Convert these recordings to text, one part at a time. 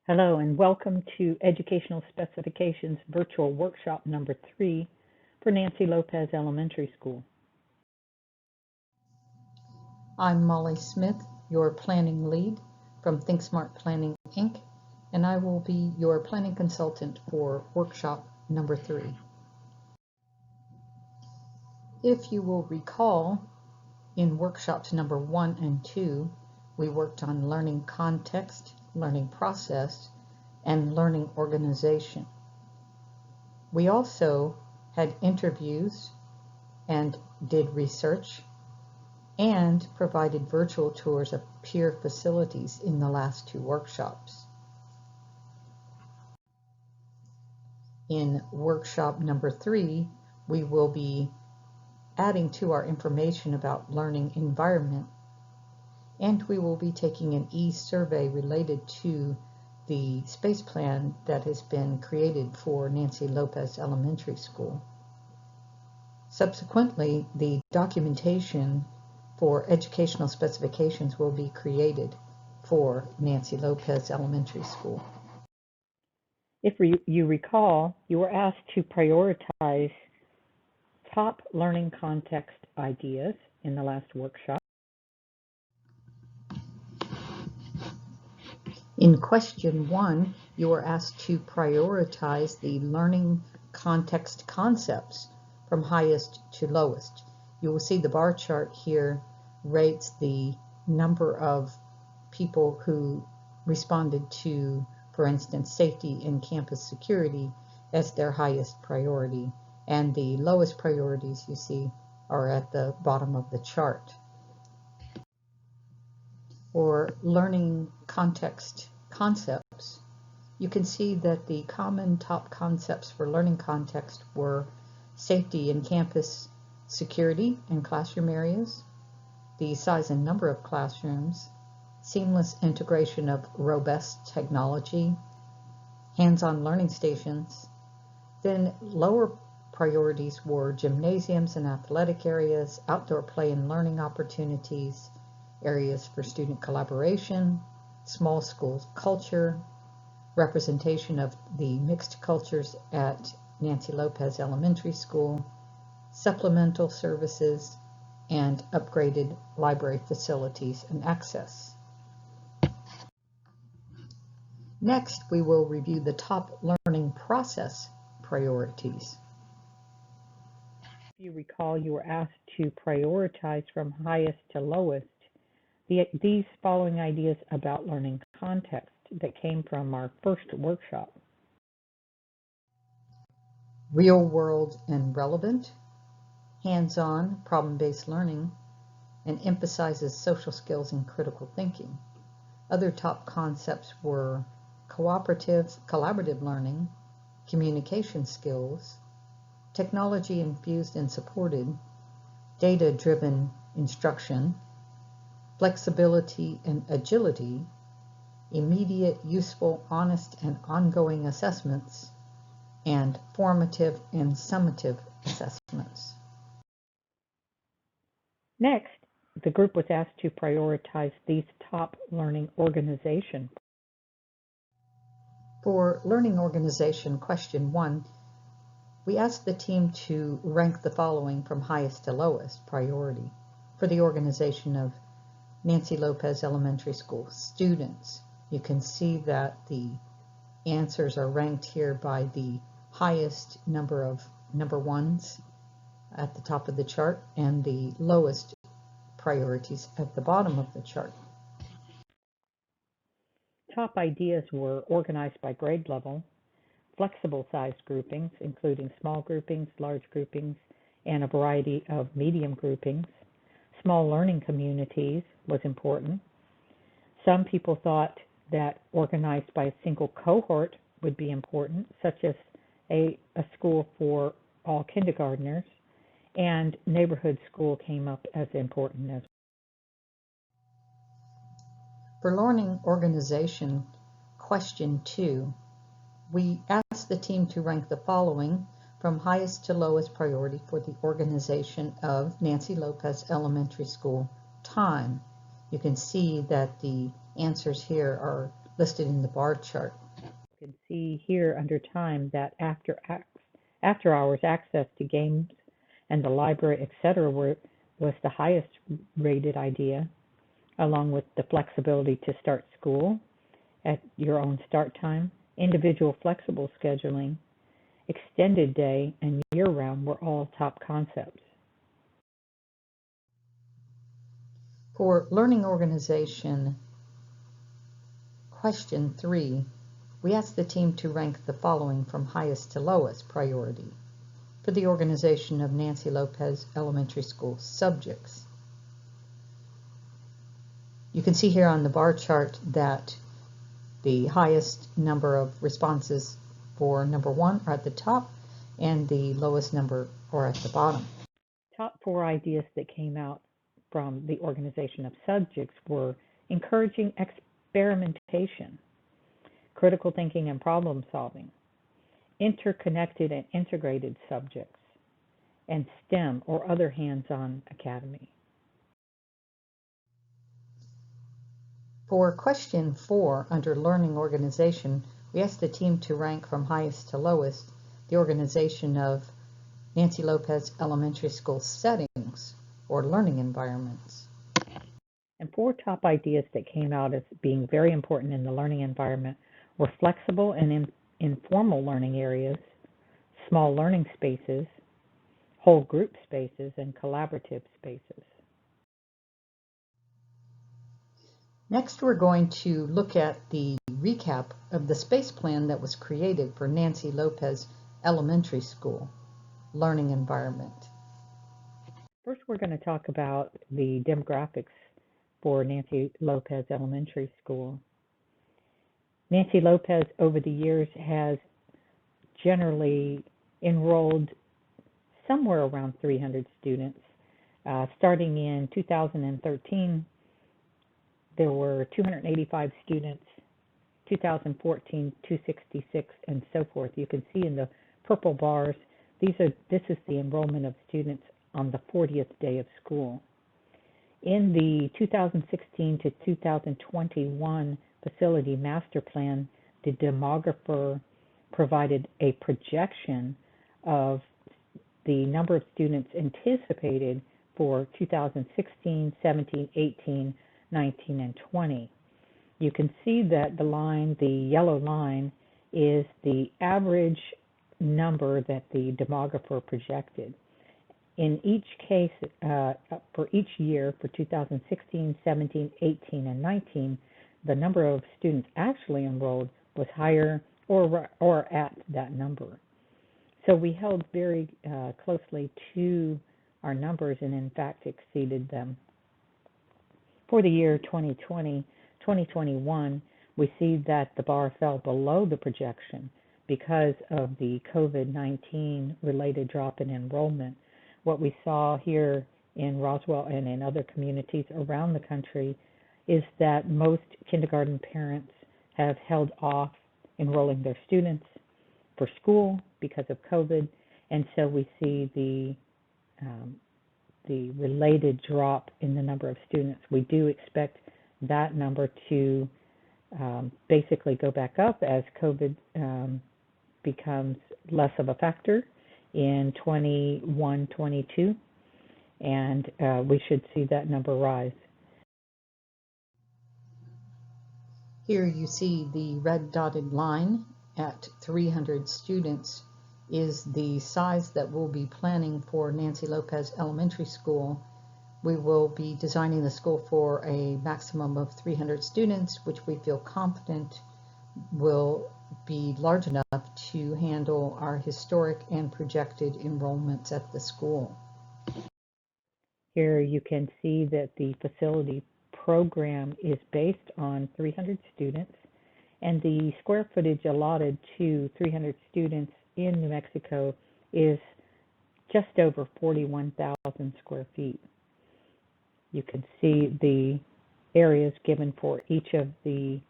Hello and welcome to Educational Specifications Virtual Workshop number 3 for Nancy Lopez Elementary School. I'm Molly Smith, your planning lead from Think Smart Planning, Inc., and I will be your planning consultant for workshop number 3. If you will recall, in workshops number 1 and 2, we worked on learning context, learning process, and learning organization. We also had interviews and did research and provided virtual tours of peer facilities in the last 2 workshops. In workshop number 3, we will be adding to our information about learning environment, and we will be taking an e-survey related to the space plan that has been created for Nancy Lopez Elementary School. Subsequently, the documentation for educational specifications will be created for Nancy Lopez Elementary School. If you recall, you were asked to prioritize top learning context ideas in the last workshop. In question 1, you were asked to prioritize the learning context concepts from highest to lowest. You will see the bar chart here rates the number of people who responded to, for instance, safety and campus security as their highest priority, and the lowest priorities you see are at the bottom of the chart. For learning context concepts, you can see that the common top concepts for learning context were safety and campus security in classroom areas, the size and number of classrooms, seamless integration of robust technology, hands-on learning stations. Then lower priorities were gymnasiums and athletic areas, outdoor play and learning opportunities, areas for student collaboration, small school culture, representation of the mixed cultures at Nancy Lopez Elementary School, supplemental services, and upgraded library facilities and access. Next, we will review the top learning process priorities. If you recall, you were asked to prioritize from highest to lowest these following ideas about learning context that came from our first workshop. Real world and relevant, hands-on problem-based learning, and emphasizes social skills and critical thinking. Other top concepts were collaborative learning, communication skills, technology infused and supported, data-driven instruction, flexibility and agility, immediate, useful, honest, and ongoing assessments, and formative and summative assessments. Next, the group was asked to prioritize these top learning organization. For learning organization, question 1, we asked the team to rank the following from highest to lowest priority for the organization of Nancy Lopez Elementary School students. You can see that the answers are ranked here by the highest number of number ones at the top of the chart and the lowest priorities at the bottom of the chart. Top ideas were organized by grade level, flexible size groupings, including small groupings, large groupings, and a variety of medium groupings. Small learning communities was important. Some people thought that organized by a single cohort would be important, such as a school for all kindergartners, and neighborhood school came up as important as well. For learning organization, question 2, we asked the team to rank the following from highest to lowest priority for the organization of Nancy Lopez Elementary School time. You can see that the answers here are listed in the bar chart. You can see here under time that after hours access to games and the library, etc., was the highest rated idea, along with the flexibility to start school at your own start time. Individual flexible scheduling, extended day, and year-round were all top concepts. For learning organization, question 3, we asked the team to rank the following from highest to lowest priority for the organization of Nancy Lopez Elementary School subjects. You can see here on the bar chart that the highest number of responses for number 1 are at the top and the lowest number are at the bottom. Top 4 ideas that came out from the organization of subjects were encouraging experimentation, critical thinking and problem solving, interconnected and integrated subjects, and STEM or other hands-on academy. For question 4, under learning organization, we asked the team to rank from highest to lowest the organization of Nancy Lopez Elementary School settings or learning environments. And 4 top ideas that came out as being very important in the learning environment were flexible and informal learning areas, small learning spaces, whole group spaces, and collaborative spaces. Next, we're going to look at the recap of the space plan that was created for Nancy Lopez Elementary School learning environment. First, we're going to talk about the demographics for Nancy Lopez Elementary School. Nancy Lopez, over the years, has generally enrolled somewhere around 300 students. Starting in 2013, there were 285 students, 2014, 266, and so forth. You can see in the purple bars, this is the enrollment of students on the 40th day of school. In the 2016 to 2021 facility master plan, the demographer provided a projection of the number of students anticipated for 2016, 17, 18, 19, and 20. You can see that the yellow line, is the average number that the demographer projected. In each case, for each year, for 2016, 17, 18, and 19, the number of students actually enrolled was higher or at that number. So we held very closely to our numbers and in fact exceeded them. For the year 2020, 2021, we see that the bar fell below the projection because of the COVID-19 related drop in enrollment. What we saw here in Roswell and in other communities around the country is that most kindergarten parents have held off enrolling their students for school because of COVID, and so we see the related drop in the number of students. We do expect that number to basically go back up as COVID becomes less of a factor in 21-22, and we should see that number rise. Here you see the red dotted line at 300 students is the size that we'll be planning for Nancy Lopez Elementary School. We will be designing the school for a maximum of 300 students, which we feel confident will be large enough to handle our historic and projected enrollments at the school. Here you can see that the facility program is based on 300 students, and the square footage allotted to 300 students in New Mexico is just over 41,000 square feet. You can see the areas given for each of the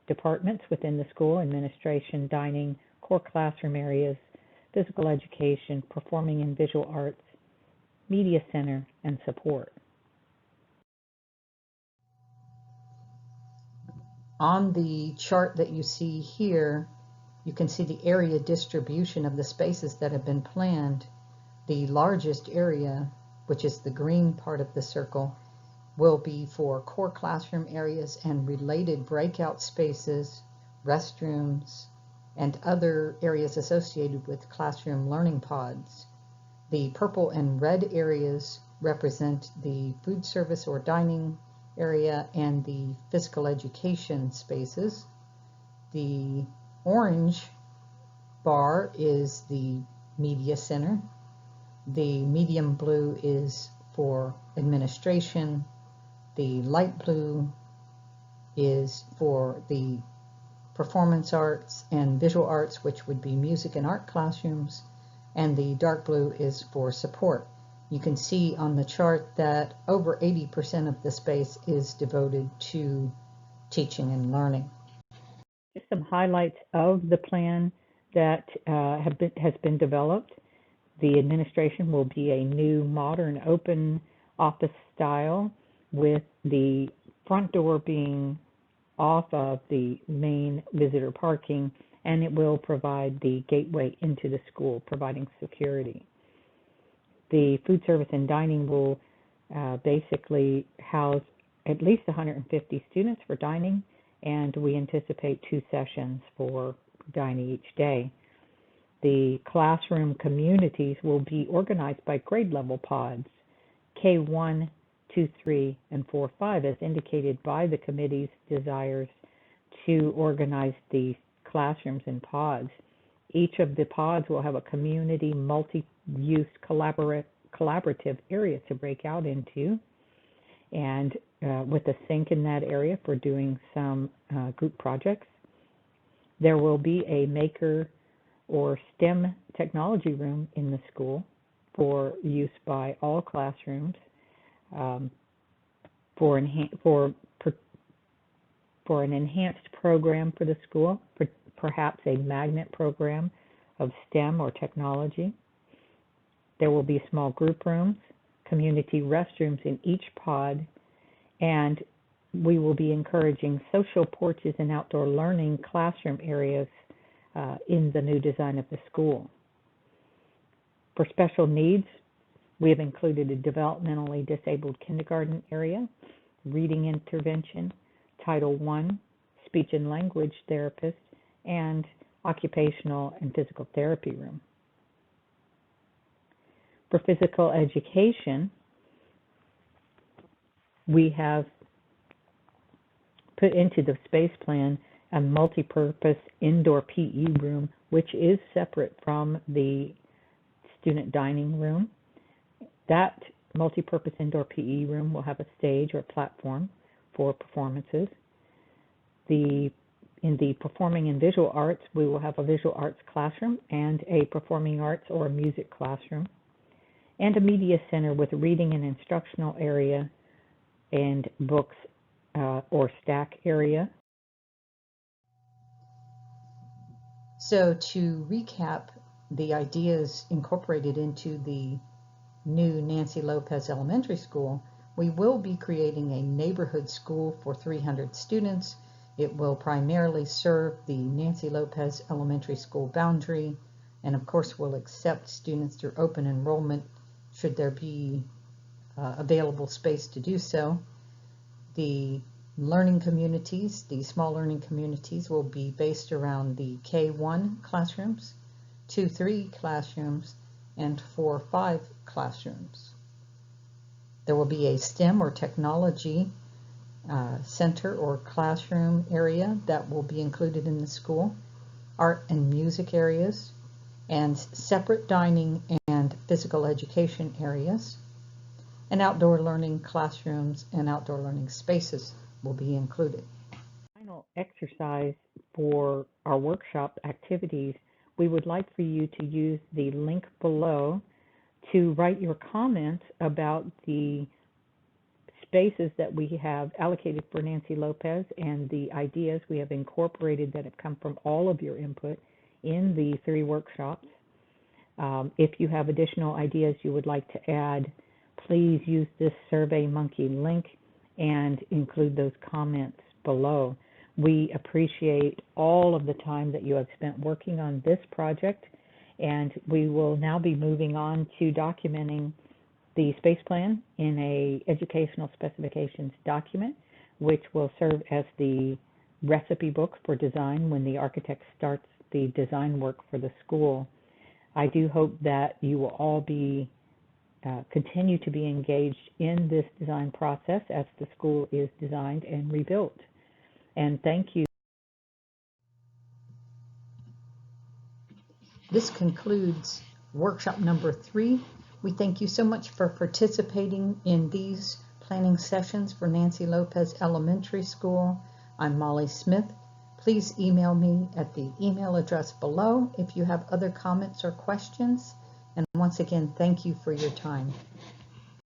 departments within the school: administration, dining, core classroom areas, physical education, performing and visual arts, media center, and support. On the chart that you see here, you can see the area distribution of the spaces that have been planned. The largest area, which is the green part of the circle, will be for core classroom areas and related breakout spaces, restrooms, and other areas associated with classroom learning pods. The purple and red areas represent the food service or dining area and the physical education spaces. The orange bar is the media center. The medium blue is for administration. The light blue is for the performance arts and visual arts, which would be music and art classrooms, and the dark blue is for support. You can see on the chart that over 80% of the space is devoted to teaching and learning. Just some highlights of the plan that has been developed. The administration will be a new modern open office style with the front door being off of the main visitor parking, and it will provide the gateway into the school, providing security. The food service and dining will basically house at least 150 students for dining, and we anticipate 2 sessions for dining each day. The classroom communities will be organized by grade level pods, K1, 2, 3, and 4, 5, as indicated by the committee's desires to organize the classrooms in pods. Each of the pods will have a community multi-use collaborative area to break out into, and with a sink in that area for doing some group projects. There will be a maker or STEM technology room in the school for use by all classrooms, for an enhanced program for the school, perhaps a magnet program of STEM or technology. There will be small group rooms, community restrooms in each pod, and we will be encouraging social porches and outdoor learning classroom areas in the new design of the school. For special needs, we have included a developmentally disabled kindergarten area, reading intervention, Title I, speech and language therapist, and occupational and physical therapy room. For physical education, we have put into the space plan a multi-purpose indoor PE room, which is separate from the student dining room. That multi-purpose indoor PE room will have a stage or platform for performances. In the performing and visual arts, we will have a visual arts classroom and a performing arts or music classroom, and a media center with a reading and instructional area and books or stack area. So to recap the ideas incorporated into the new Nancy Lopez Elementary School, we will be creating a neighborhood school for 300 students. It will primarily serve the Nancy Lopez Elementary School boundary, and of course will accept students through open enrollment should there be available space to do so. The learning communities, the small learning communities, will be based around the K1 classrooms, 2-3 classrooms, and 4-5 classrooms. There will be a STEM or technology center or classroom area that will be included in the school, art and music areas, and separate dining and physical education areas, and outdoor learning classrooms and outdoor learning spaces will be included. Final exercise for our workshop activities, we would like for you to use the link below to write your comments about the spaces that we have allocated for Nancy Lopez and the ideas we have incorporated that have come from all of your input in the 3 workshops. If you have additional ideas you would like to add, please use this SurveyMonkey link and include those comments below. We appreciate all of the time that you have spent working on this project, and we will now be moving on to documenting the space plan in a educational specifications document, which will serve as the recipe book for design when the architect starts the design work for the school. I do hope that you will all be continue to be engaged in this design process as the school is designed and rebuilt. And thank you. This concludes workshop number 3. We thank you so much for participating in these planning sessions for Nancy Lopez Elementary School. I'm Molly Smith. Please email me at the email address below if you have other comments or questions. And once again, thank you for your time.